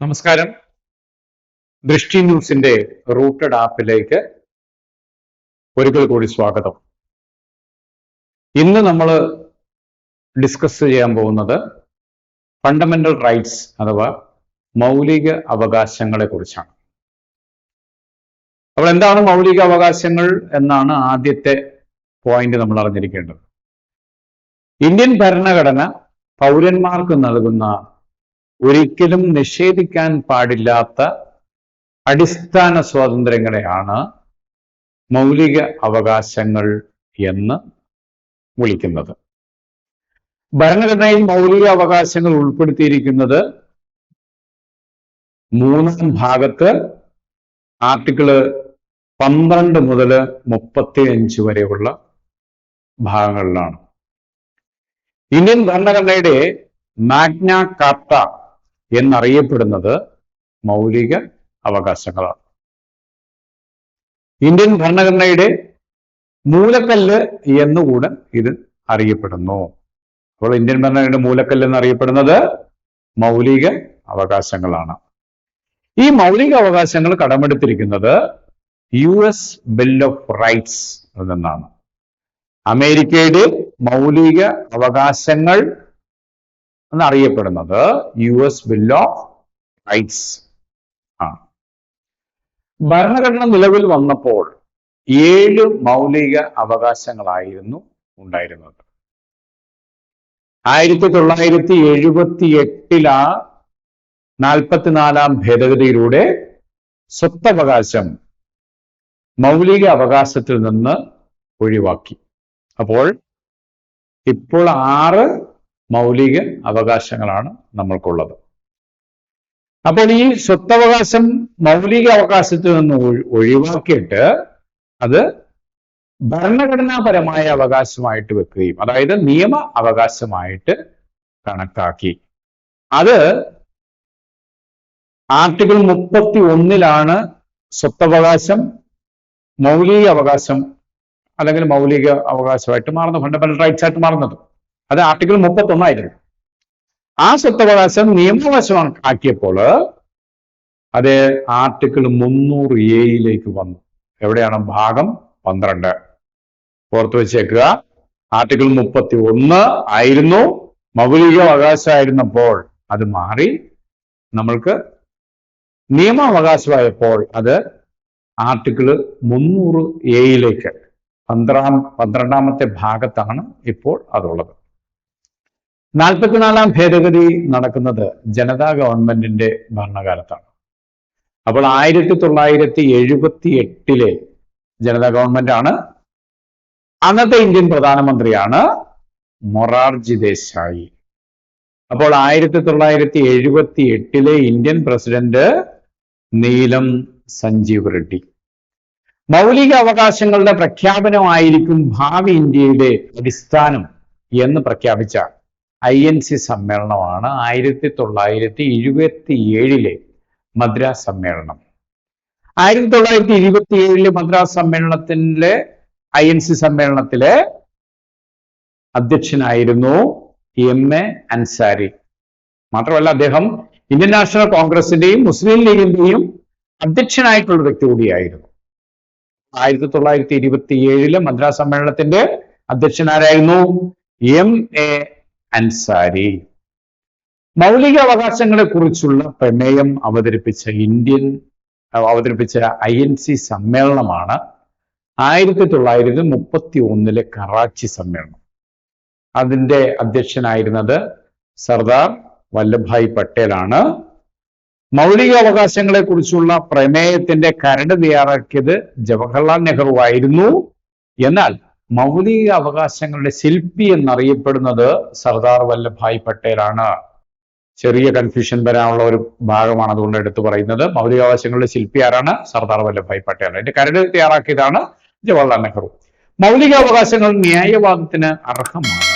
നമസ്കാരം. ദൃഷ്ടി ന്യൂസിന്റെ റൂട്ടഡ് ആപ്പിലേക്ക് ഒരിക്കൽ കൂടി സ്വാഗതം. ഇന്ന് നമ്മൾ ഡിസ്കസ് ചെയ്യാൻ പോകുന്നത് ഫണ്ടമെന്റൽ റൈറ്റ്സ് അഥവാ മൗലിക അവകാശങ്ങളെ കുറിച്ചാണ്. അപ്പോൾ എന്താണ് മൗലിക അവകാശങ്ങൾ എന്നാണ് ആദ്യത്തെ പോയിന്റ് നമ്മൾ അറിഞ്ഞിരിക്കേണ്ടത്. ഇന്ത്യൻ ഭരണഘടന പൗരന്മാർക്ക് നൽകുന്ന ഒരിക്കലും നിഷേധിക്കാൻ പാടില്ലാത്ത അടിസ്ഥാന സ്വാതന്ത്ര്യങ്ങളെയാണ് മൗലിക അവകാശങ്ങൾ എന്ന് വിളിക്കുന്നത്. ഭരണഘടനയിൽ മൗലിക അവകാശങ്ങൾ ഉൾപ്പെടുത്തിയിരിക്കുന്നത് 3ാം ഭാഗത്ത് ആർട്ടിക്കിള് 12 മുതൽ 35 വരെയുള്ള ഭാഗങ്ങളിലാണ്. ഇന്ത്യൻ ഭരണഘടനയുടെ മാഗ്ന കാർട്ട എന്നറിയപ്പെടുന്നത് മൗലിക അവകാശങ്ങളാണ്. ഇന്ത്യൻ ഭരണഘടനയുടെ മൂലക്കല്ല് എന്നുകൂടെ ഇത് അറിയപ്പെടുന്നു. അപ്പോൾ ഇന്ത്യൻ ഭരണഘടനയുടെ മൂലക്കല്ല് എന്നറിയപ്പെടുന്നത് മൗലിക അവകാശങ്ങളാണ്. ഈ മൗലിക അവകാശങ്ങൾ കടമെടുത്തിരിക്കുന്നത് US ബിൽ ഓഫ് റൈറ്റ്സ് നിന്നാണ്. അമേരിക്കയുടെ മൗലിക അവകാശങ്ങൾ എന്നറിയപ്പെടുന്നത് US ബിൽ ഓഫ് റൈറ്റ്സ് ആണ്. ഭരണഘടന നിലവിൽ വന്നപ്പോൾ 7 മൗലിക അവകാശങ്ങളായിരുന്നു ഉണ്ടായിരുന്നത്. 1978 44ാം ഭേദഗതിയിലൂടെ സ്വത്തവകാശം മൗലിക അവകാശത്തിൽ നിന്ന് ഒഴിവാക്കി. അപ്പോൾ ഇപ്പോൾ 6 മൗലിക അവകാശങ്ങളാണ് നമ്മൾക്കുള്ളത്. അപ്പോൾ ഈ സ്വത്തവകാശം മൗലിക അവകാശത്തിൽ നിന്ന് ഒഴിവാക്കിയിട്ട് അത് ഭരണഘടനാപരമായ അവകാശമായിട്ട് വെക്കുകയും, അതായത് നിയമ അവകാശമായിട്ട് കണക്കാക്കി. അത് ആർട്ടിക്കിൾ 31 സ്വത്തവകാശം മൗലിക അവകാശം അല്ലെങ്കിൽ മൗലിക അവകാശമായിട്ട് മാറുന്നത്, ഫണ്ടമെന്റൽ റൈറ്റ്സ് ആയിട്ട് മാറുന്നത്. അത് ആർട്ടിക്കിൾ 31 ആ സ്വത്തവകാശം നിയമവശം ആക്കിയപ്പോൾ അത് ആർട്ടിക്കിൾ 300A വന്നു. എവിടെയാണ്? ഭാഗം 12. ഓർത്തു വെച്ചേക്കുക. ആർട്ടിക്കിൾ 31 ആയിരുന്നു മൗലിക അവകാശമായിരുന്നപ്പോൾ അത് മാറി നമ്മൾക്ക് നിയമാവകാശമായപ്പോൾ അത് ആർട്ടിക്കിൾ 300A 12ാമത്തെ ഭാഗത്താണ് ഇപ്പോൾ അതുള്ളത്. 44ാം ഭേദഗതി നടക്കുന്നത് ജനതാ ഗവൺമെന്റിന്റെ ഭരണകാലത്താണ്. അപ്പോൾ 1978 ജനതാ ഗവൺമെന്റ് ആണ്. അന്നത്തെ ഇന്ത്യൻ പ്രധാനമന്ത്രിയാണ് മൊറാർജി ദേശായി. അപ്പോൾ 1978 ഇന്ത്യൻ പ്രസിഡന്റ് നീലം സഞ്ജീവ് റെഡ്ഡി. മൗലിക അവകാശങ്ങളുടെ പ്രഖ്യാപനമായിരിക്കും ഭാവി ഇന്ത്യയുടെ അടിസ്ഥാനം എന്ന് പ്രഖ്യാപിച്ച INC സമ്മേളനമാണ് 1927 മദ്രാസ് സമ്മേളനം. 1927 മദ്രാസ് സമ്മേളനത്തിലെ INC സമ്മേളനത്തിലെ അധ്യക്ഷനായിരുന്നു MA അൻസാരി. മാത്രമല്ല അദ്ദേഹം ഇന്ത്യൻ നാഷണൽ കോൺഗ്രസിന്റെയും മുസ്ലിം ലീഗിന്റെയും അധ്യക്ഷനായിട്ടുള്ള വ്യക്തി കൂടിയായിരുന്നു. 1927 മദ്രാസ് സമ്മേളനത്തിന്റെ അധ്യക്ഷനാരായിരുന്നു MA അൻസാരി. മൗലിക അവകാശങ്ങളെ കുറിച്ചുള്ള പ്രമേയം അവതരിപ്പിച്ച INC സമ്മേളനമാണ് 1931 കറാച്ചി സമ്മേളനം. അതിന്റെ അധ്യക്ഷനായിരുന്നത് സർദാർ വല്ലഭായ് പട്ടേലാണ്. മൗലിക അവകാശങ്ങളെ കുറിച്ചുള്ള പ്രമേയത്തിന്റെ കരട് തയ്യാറാക്കിയത് ജവഹർലാൽ നെഹ്റു ആയിരുന്നു. എന്നാൽ മൗലിക അവകാശങ്ങളുടെ ശില്പി എന്നറിയപ്പെടുന്നത് സർദാർ വല്ലഭായ് പട്ടേലാണ്. ചെറിയ കൺഫ്യൂഷൻ വരാനുള്ള ഒരു ഭാഗമാണ്, അതുകൊണ്ട് എടുത്തു പറയുന്നത്. മൗലികാവകാശങ്ങളുടെ ശില്പി ആരാണ്? സർദാർ വല്ലഭായ് പട്ടേൽ. അതിന്റെ കരട് തയ്യാറാക്കിയതാണ് ജവഹർലാൽ നെഹ്റു. മൗലികാവകാശങ്ങൾ ന്യായവാദത്തിന് അർഹമാണ്.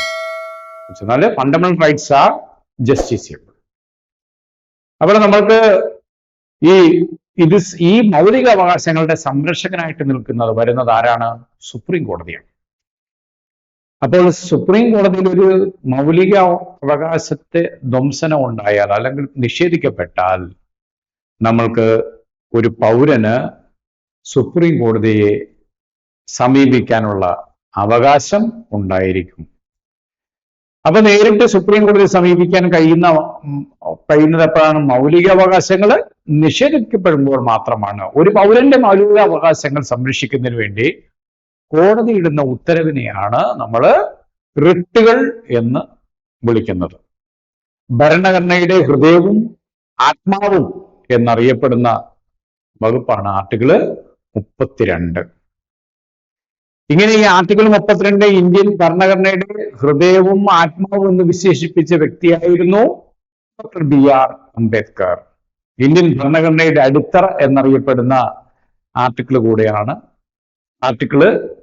എന്നാൽ ഫണ്ടമെന്റൽ റൈറ്റ്സ് ആർ ജസ്റ്റിസിയബിൾ. അപ്പോൾ നമ്മൾക്ക് ഈ മൗലിക അവകാശങ്ങളുടെ സംരക്ഷകനായിട്ട് വരുന്നത് ആരാണ്? സുപ്രീം കോടതിയാണ്. അപ്പോൾ സുപ്രീം കോടതിയിൽ ഒരു മൗലിക അവകാശത്തെ ധ്വംസനം ഉണ്ടായാൽ അല്ലെങ്കിൽ നിഷേധിക്കപ്പെട്ടാൽ നമ്മൾക്ക് ഒരു പൗരന് സുപ്രീം കോടതിയെ സമീപിക്കാനുള്ള അവകാശം ഉണ്ടായിരിക്കും. അപ്പൊ നേരിട്ട് സുപ്രീം കോടതിയെ സമീപിക്കാൻ കഴിയുന്നത് എപ്പോഴാണ്? മൗലിക അവകാശങ്ങൾ നിഷേധിക്കപ്പെടുമ്പോൾ മാത്രമാണ്. ഒരു പൗരന്റെ മൗലിക അവകാശങ്ങൾ സംരക്ഷിക്കുന്നതിന് വേണ്ടി കോടതി ഇടുന്ന ഉത്തരവിനെയാണ് നമ്മൾ റിട്ടുകൾ എന്ന് വിളിക്കുന്നത്. ഭരണഘടനയുടെ ഹൃദയവും ആത്മാവും എന്നറിയപ്പെടുന്ന വകുപ്പാണ് ആർട്ടിക്കിൾ 32. ഇങ്ങനെ ഈ ആർട്ടിക്കിൾ 32 ഇന്ത്യൻ ഭരണഘടനയുടെ ഹൃദയവും ആത്മാവും എന്ന് വിശേഷിപ്പിച്ച വ്യക്തിയായിരുന്നു ഡോക്ടർ BR അംബേദ്കർ. ഇന്ത്യൻ ഭരണഘടനയുടെ അടിത്തറ എന്നറിയപ്പെടുന്ന ആർട്ടിക്കിൾ കൂടെയാണ് ആർട്ടിക്കിൾ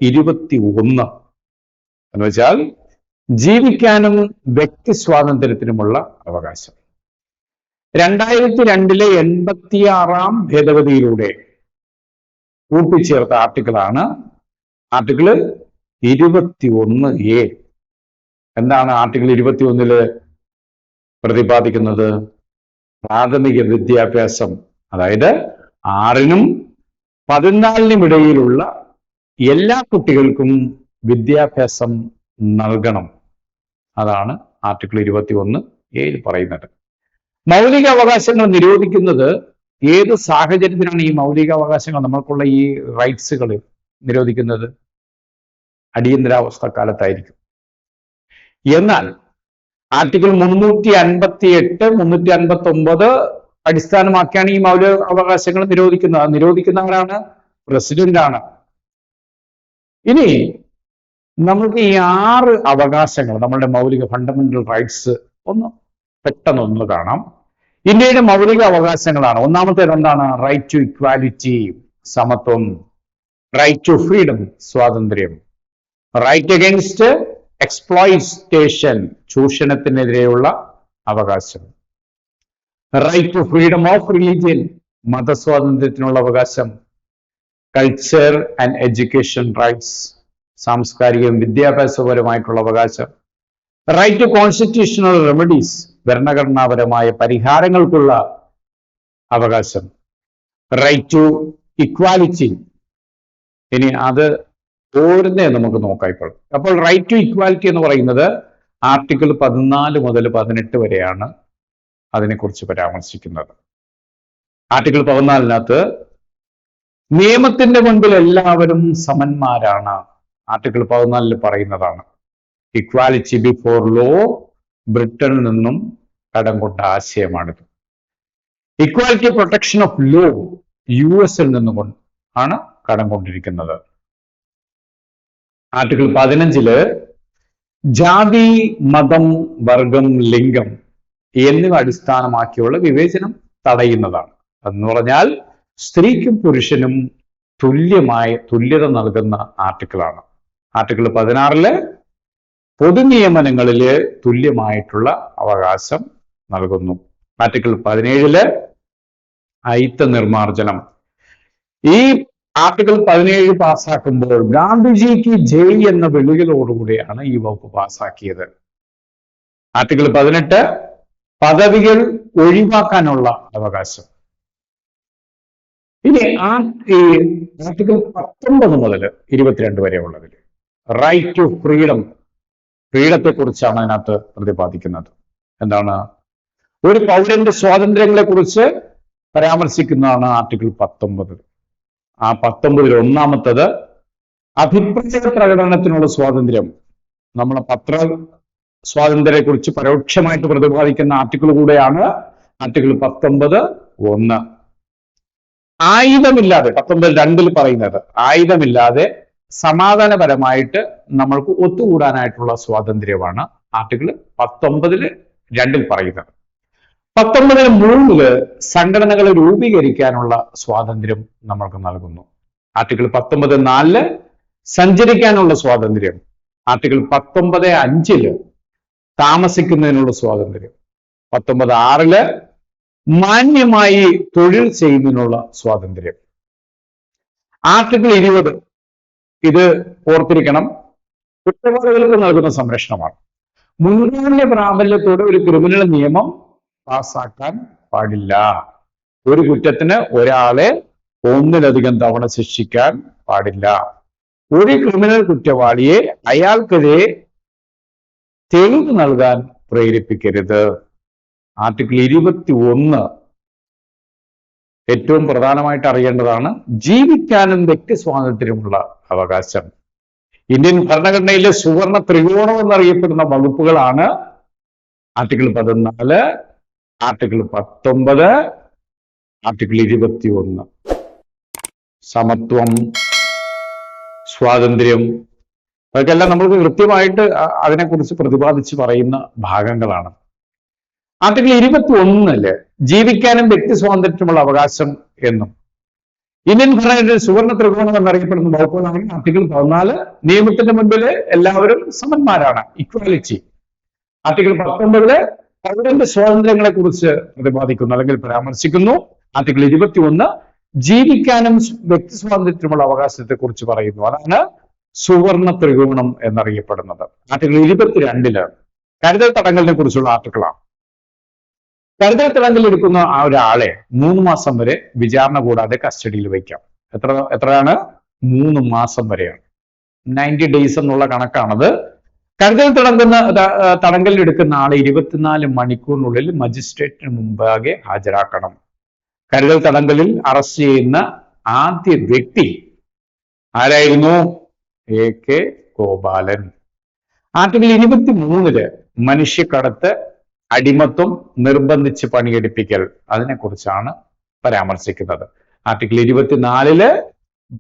21 എന്ന് വെച്ചാൽ ജീവിക്കാനും വ്യക്തി സ്വാതന്ത്ര്യത്തിനുമുള്ള അവകാശം. 2002 86 ഭേദഗതിയിലൂടെ കൂട്ടിച്ചേർത്ത ആർട്ടിക്കിളാണ് ആർട്ടിക്കിൾ 21A. എന്താണ് ആർട്ടിക്കിൾ 21 പ്രതിപാദിക്കുന്നത്? പ്രാഥമിക വിദ്യാഭ്യാസം, അതായത് 6-നും 14-നും ഇടയിലുള്ള എല്ലാ കുട്ടികൾക്കും വിദ്യാഭ്യാസം നൽകണം. അതാണ് ആർട്ടിക്കിൾ 21A പറയുന്നത്. മൗലിക അവകാശങ്ങൾ നിരോധിക്കുന്നത് ഏത് സാഹചര്യത്തിലാണ് ഈ മൗലിക അവകാശങ്ങൾ, നമ്മൾക്കുള്ള ഈ റൈറ്റ്സുകൾ നിരോധിക്കുന്നത്? അടിയന്തരാവസ്ഥ കാലത്തായിരിക്കും. എന്നാൽ ആർട്ടിക്കിൾ 358, 359 അടിസ്ഥാനമാക്കിയാണ് ഈ മൗലിക അവകാശങ്ങൾ നിരോധിക്കുന്നത്. നിരോധിക്കുന്നവരാണ് പ്രസിഡന്റാണ്. ഇനി നമുക്ക് ഈ 6 അവകാശങ്ങൾ, നമ്മളുടെ മൗലിക ഫണ്ടമെന്റൽ റൈറ്റ്സ് പെട്ടെന്നൊന്ന് കാണാം. ഇന്ത്യയുടെ മൗലിക അവകാശങ്ങളാണ്. ഒന്നാമത്തേത് എന്താണ്? റൈറ്റ് ടു ഇക്വാലിറ്റി, സമത്വം. റൈറ്റ് ടു ഫ്രീഡം, സ്വാതന്ത്ര്യം. റൈറ്റ് അഗൈൻസ്റ്റ് എക്സ്പ്ലോയിറ്റേഷൻ, ചൂഷണത്തിനെതിരെയുള്ള അവകാശം. Right to freedom of religion, മതസ്വാതന്ത്ര്യത്തിനുള്ള അവകാശം. കൾച്ചർ ആൻഡ് എഡ്യൂക്കേഷൻ റൈറ്റ്സ്, സാംസ്കാരികവും വിദ്യാഭ്യാസപരമായിട്ടുള്ള അവകാശം. റൈറ്റ് ടു കോൺസ്റ്റിറ്റ്യൂഷണൽ റെമഡീസ്, ഭരണഘടനാപരമായ പരിഹാരങ്ങൾക്കുള്ള അവകാശം. Right to equality. ഇനി അത് ഓരോന്നേ നമുക്ക് നോക്കാം ഇപ്പോൾ. അപ്പോൾ റൈറ്റ് ടു ഇക്വാലിറ്റി എന്ന് പറയുന്നത് ആർട്ടിക്കിൾ 14 മുതൽ 18 വരെയാണ് അതിനെക്കുറിച്ച് പരാമർശിക്കുന്നത്. ആർട്ടിക്കിൾ 14-നകത്ത് നിയമത്തിന്റെ മുൻപിൽ എല്ലാവരും സമന്മാരാണ്. ആർട്ടിക്കിൾ 14 പറയുന്നതാണ്. ഇക്വാലിറ്റി ബിഫോർ ലോ ബ്രിട്ടനിൽ നിന്നും കടം കൊണ്ട ആശയമാണിത്. ഇക്വാലിറ്റി പ്രൊട്ടക്ഷൻ ഓഫ് ലോ US-ൽ നിന്നും ആണ് കടം കൊണ്ടിരിക്കുന്നത്. ആർട്ടിക്കിൾ 15 ജാതി, മതം, വർഗം, ലിംഗം എന്നിവ അടിസ്ഥാനമാക്കിയുള്ള വിവേചനം തടയുന്നതാണ്. എന്ന് പറഞ്ഞാൽ സ്ത്രീക്കും പുരുഷനും തുല്യത നൽകുന്ന ആർട്ടിക്കിളാണ്. ആർട്ടിക്കിൾ 16 പൊതുനിയമനങ്ങളില് തുല്യമായിട്ടുള്ള അവകാശം നൽകുന്നു. ആർട്ടിക്കിൾ 17 അയിത്ത നിർമാർജനം. ഈ ആർട്ടിക്കിൾ 17 പാസ്സാക്കുമ്പോൾ ഗാന്ധിജിക്ക് ജയ് എന്ന വെളികളോടുകൂടിയാണ് ഈ വകുപ്പ് പാസ്സാക്കിയത്. ആർട്ടിക്കിൾ 18 പദവികൾ ഒഴിവാക്കാനുള്ള അവകാശം. ഇനി ആർട്ടിക്കിൾ 19 മുതൽ 22 വരെ ഉള്ളതിൽ റൈറ്റ് ടു ഫ്രീഡം, ഫ്രീഡത്തെ കുറിച്ചാണ് അതിനകത്ത് പ്രതിപാദിക്കുന്നത്. എന്താണ്? ഒരു പൗരന്റെ സ്വാതന്ത്ര്യങ്ങളെ കുറിച്ച് പരാമർശിക്കുന്നതാണ് ആർട്ടിക്കിൾ 19. ആ 19 ഒന്നാമത്തത് അഭിപ്രായ പ്രകടനത്തിനുള്ള സ്വാതന്ത്ര്യം. നമ്മളെ പത്ര സ്വാതന്ത്ര്യത്തെ കുറിച്ച് പരോക്ഷമായിട്ട് പ്രതിപാദിക്കുന്ന ആർട്ടിക്കിൾ കൂടെയാണ് ആർട്ടിക്കിൾ 19(1). ആയുധമില്ലാതെ 19(2) പറയുന്നത് ആയുധമില്ലാതെ സമാധാനപരമായിട്ട് നമ്മൾക്ക് ഒത്തുകൂടാനായിട്ടുള്ള സ്വാതന്ത്ര്യമാണ് ആർട്ടിക്കിൾ 19(2) പറയുന്നത്. 19(3) സംഘടനകളെ രൂപീകരിക്കാനുള്ള സ്വാതന്ത്ര്യം നമ്മൾക്ക് നൽകുന്നു. ആർട്ടിക്കിൾ 19(4) സഞ്ചരിക്കാനുള്ള സ്വാതന്ത്ര്യം. ആർട്ടിക്കിൾ 19(5) താമസിക്കുന്നതിനുള്ള സ്വാതന്ത്ര്യം. 19(6) മാന്യമായി തൊഴിൽ ചെയ്യുന്നതിനുള്ള സ്വാതന്ത്ര്യം. ആർട്ടിക്കിൾ 20 ഇത് ഓർത്തിരിക്കണം, കുറ്റവാളികൾക്ക് നൽകുന്ന സംരക്ഷണമാണ്. മുൻഗണന പ്രാബല്യത്തോടെ ഒരു ക്രിമിനൽ നിയമം പാസ്സാക്കാൻ പാടില്ല. ഒരു കുറ്റത്തിന് ഒരാളെ ഒന്നിലധികം തവണ ശിക്ഷിക്കാൻ പാടില്ല. ഒരു ക്രിമിനൽ കുറ്റവാളിയെ അയാൾക്കെതിരെ തെളിവ് നൽകാൻ പ്രേരിപ്പിക്കരുത്. ആർട്ടിക്കിൾ 21 ഏറ്റവും പ്രധാനമായിട്ട് അറിയേണ്ടതാണ്. ജീവിക്കാനും വ്യക്തി സ്വാതന്ത്ര്യമുള്ള അവകാശം. ഇന്ത്യൻ ഭരണഘടനയിലെ സുവർണ ത്രികോണം എന്നറിയപ്പെടുന്ന വകുപ്പുകളാണ് ആർട്ടിക്കിൾ 14, ആർട്ടിക്കിൾ 19, ആർട്ടിക്കിൾ 21. സമത്വം, സ്വാതന്ത്ര്യം, അതൊക്കെല്ലാം നമ്മൾക്ക് കൃത്യമായിട്ട് അതിനെക്കുറിച്ച് പ്രതിപാദിച്ച് പറയുന്ന ഭാഗങ്ങളാണ്. ആർട്ടിക്കിൾ 21 ജീവിക്കാനും വ്യക്തി സ്വാതന്ത്ര്യമുള്ള അവകാശം എന്നും ഇന്ത്യൻ ഭരണഘടനയിൽ സുവർണ ത്രികോണം എന്നറിയപ്പെടുന്ന വകുപ്പുകളാണ്. ആർട്ടിക്കിൾ 14 നിയമത്തിന്റെ മുൻപിൽ എല്ലാവരും സമന്മാരാണ്, ഇക്വാലിറ്റി. ആർട്ടിക്കിൾ 19 പൗരന്റെ സ്വാതന്ത്ര്യങ്ങളെ കുറിച്ച് പ്രതിപാദിക്കുന്നു അല്ലെങ്കിൽ പരാമർശിക്കുന്നു. ആർട്ടിക്കിൾ 21 ജീവിക്കാനും വ്യക്തി സ്വാതന്ത്ര്യമുള്ള അവകാശത്തെ കുറിച്ച് പറയുന്നു. അതാണ് സുവർണ ത്രികോണം എന്നറിയപ്പെടുന്നത്. ആർട്ടിക്കിൾ 22 കരുതൽ തടങ്കലിനെ കുറിച്ചുള്ള ആർട്ടിക്കിളാണ്. കരുതൽ തടങ്കലിൽ എടുക്കുന്ന ആ ഒരാളെ 3 മാസം വരെ വിചാരണ കൂടാതെ കസ്റ്റഡിയിൽ വയ്ക്കാം. എത്രയാണ്? 3 മാസം വരെയാണ്. 90 days എന്നുള്ള കണക്കാണത്. കരുതൽ തടങ്കലിൽ എടുക്കുന്ന ആളെ 24 മണിക്കൂറിനുള്ളിൽ മജിസ്ട്രേറ്റിന് മുമ്പാകെ ഹാജരാക്കണം. കരുതൽ തടങ്കലിൽ അറസ്റ്റ് ചെയ്യുന്ന ആദ്യ വ്യക്തി ആരായിരുന്നു? AK ഗോപാലൻ. ആർട്ടിക്കിൾ 23 മനുഷ്യക്കടത്ത്, അടിമത്വം, നിർബന്ധിച്ച് പണിയെടുപ്പിക്കൽ, അതിനെക്കുറിച്ചാണ് പരാമർശിക്കുന്നത്. ആർട്ടിക്കിൾ 24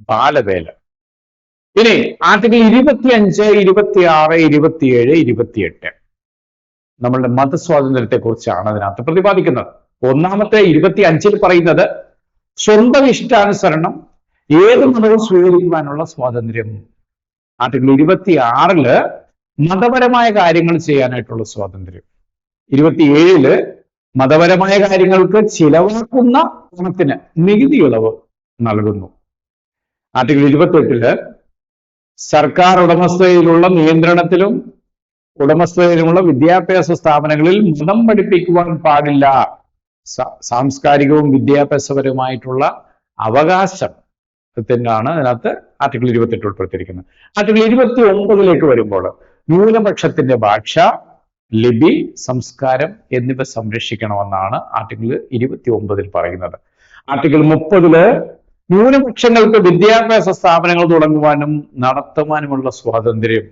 ബാലവേല. ഇനി ആർട്ടിക്കിൾ 25, 26, 27, 28 നമ്മളുടെ മതസ്വാതന്ത്ര്യത്തെ കുറിച്ചാണ് അതിനകത്ത് പ്രതിപാദിക്കുന്നത്. ഒന്നാമത്തെ 25 പറയുന്നത് സ്വന്തം ഇഷ്ടാനുസരണം ഏത് മതവും സ്വീകരിക്കുവാനുള്ള സ്വാതന്ത്ര്യം. ആർട്ടിക്കിൾ 26 മതപരമായ കാര്യങ്ങൾ ചെയ്യാനായിട്ടുള്ള സ്വാതന്ത്ര്യം. 27 മതപരമായ കാര്യങ്ങൾക്ക് ചിലവാക്കുന്ന പണത്തിന് നികുതി ഇളവ് നൽകുന്നു. ആർട്ടിക്കിൾ 28 സർക്കാർ ഉടമസ്ഥതയിലുള്ള നിയന്ത്രണത്തിലും ഉടമസ്ഥതയിലുമുള്ള വിദ്യാഭ്യാസ സ്ഥാപനങ്ങളിൽ മതം പഠിപ്പിക്കുവാൻ പാടില്ല. സാംസ്കാരികവും വിദ്യാഭ്യാസപരവുമായിട്ടുള്ള അവകാശത്തിനാണ് അതിനകത്ത് ആർട്ടിക്കിൾ 28 ഉൾപ്പെടുത്തിയിരിക്കുന്നത്. ആർട്ടിക്കിൾ 29 വരുമ്പോൾ ന്യൂനപക്ഷത്തിന്റെ ഭാഷ, ലിപി, സംസ്കാരം എന്നിവ സംരക്ഷിക്കണമെന്നാണ് ആർട്ടിക്കിൾ 29 പറയുന്നത്. ആർട്ടിക്കിൾ 30 ന്യൂനപക്ഷങ്ങൾക്ക് വിദ്യാഭ്യാസ സ്ഥാപനങ്ങൾ തുടങ്ങുവാനും നടത്തുവാനുമുള്ള സ്വാതന്ത്ര്യം.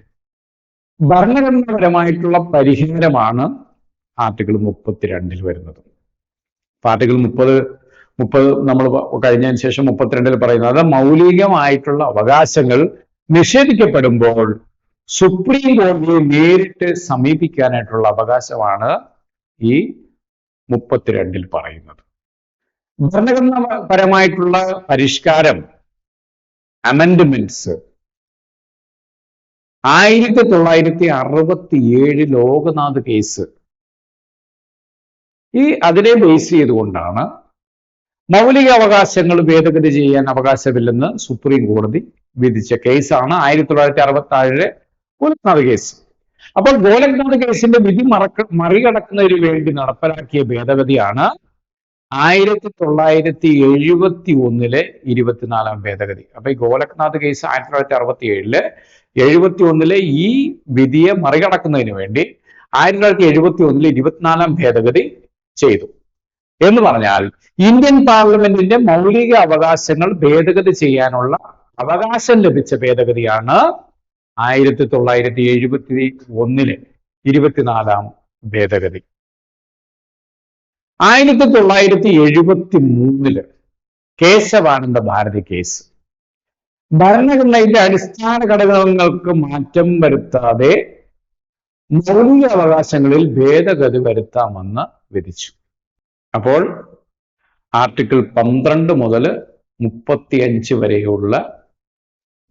ഭരണഘടനാപരമായിട്ടുള്ള പരിഹാരമാണ് ആർട്ടിക്കിൾ 32 വരുന്നത്. ആർട്ടിക്കിൾ 30 നമ്മൾ കഴിഞ്ഞതിന് ശേഷം 32 പറയുന്നത് മൗലികമായിട്ടുള്ള അവകാശങ്ങൾ നിഷേധിക്കപ്പെടുമ്പോൾ സുപ്രീം കോടതിയെ നേരിട്ട് സമീപിക്കാനായിട്ടുള്ള അവകാശമാണ് ഈ 32 പറയുന്നത്. ഭരണഘടനാപരമായിട്ടുള്ള പരിഷ്കാരം, അമെൻഡ്മെന്റ്സ് 1967 ലോക്നാഥ് കേസ് അതിനെ ബേസ് ചെയ്തുകൊണ്ടാണ് മൗലിക അവകാശങ്ങൾ ഭേദഗതി ചെയ്യാൻ അവകാശമില്ലെന്ന് സുപ്രീം കോടതി വിധിച്ച കേസാണ് 1967 ഗോലഖ്നാഥ് കേസ്. അപ്പോൾ ഗോലഖ്നാഥ് കേസിന്റെ വിധി മറികടക്കുന്നതിന് വേണ്ടി നടപ്പിലാക്കിയ ഭേദഗതിയാണ് 1971 24 ഭേദഗതി. അപ്പൊ ഈ ഗോലഖ്നാഥ് കേസ് 1967 71 ഈ വിധിയെ മറികടക്കുന്നതിന് വേണ്ടി 1971 24 ഭേദഗതി ചെയ്തു. എന്ന് പറഞ്ഞാൽ ഇന്ത്യൻ പാർലമെന്റിന്റെ മൗലിക അവകാശങ്ങൾ ഭേദഗതി ചെയ്യാനുള്ള അവകാശം ലഭിച്ച ഭേദഗതിയാണ് 1971 24 ഭേദഗതി. 1973 കേശവാനന്ദ ഭാരതി കേസ് ഭരണഘടനയുടെ അടിസ്ഥാന ഘടകങ്ങൾക്ക് മാറ്റം വരുത്താതെ മൗലിക അവകാശങ്ങളിൽ ഭേദഗതി വരുത്താമെന്ന് വിധിച്ചു. അപ്പോൾ ആർട്ടിക്കിൾ 12 മുതൽ 35 വരെയുള്ള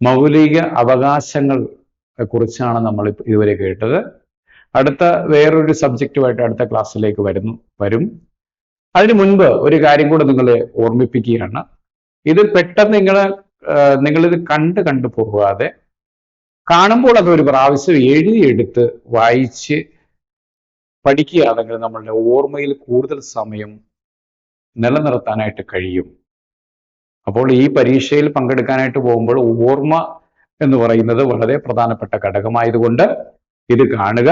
മൗലിക അവകാശങ്ങളെ കുറിച്ചാണ് നമ്മൾ ഇതുവരെ കേട്ടത്. അടുത്ത വേറൊരു സബ്ജക്റ്റുമായിട്ട് അടുത്ത ക്ലാസ്സിലേക്ക് വരും. അതിനു മുൻപ് ഒരു കാര്യം കൂടെ നിങ്ങളെ ഓർമ്മിപ്പിക്കുകയാണ്. ഇത് പെട്ടെന്ന് നിങ്ങളിത് കണ്ടു പോകാതെ കാണുമ്പോൾ അത് ഒരു പ്രാവശ്യം എഴുതിയെടുത്ത് വായിച്ച് പഠിക്കുകയാണെങ്കിൽ നമ്മളുടെ ഓർമ്മയിൽ കൂടുതൽ സമയം നിലനിർത്താനായിട്ട് കഴിയും. അപ്പോൾ ഈ പരീക്ഷയിൽ പങ്കെടുക്കാനായിട്ട് പോകുമ്പോൾ ഓർമ്മ എന്ന് പറയുന്നത് വളരെ പ്രധാനപ്പെട്ട ഘടകമായതുകൊണ്ട് ഇത് കാണുക,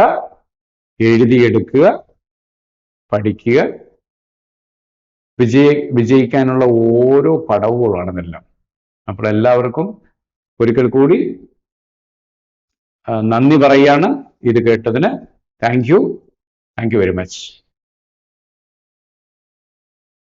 എഴുതിയെടുക്കുക, പഠിക്കുക, വിജയിക്കാനുള്ള ഓരോ പടവുകളാണെന്നെല്ലാം. അപ്പോൾ എല്ലാവർക്കും ഒരിക്കൽ കൂടി നന്ദി പറയാണ് ഇത് കേട്ടതിന്. Thank you very much.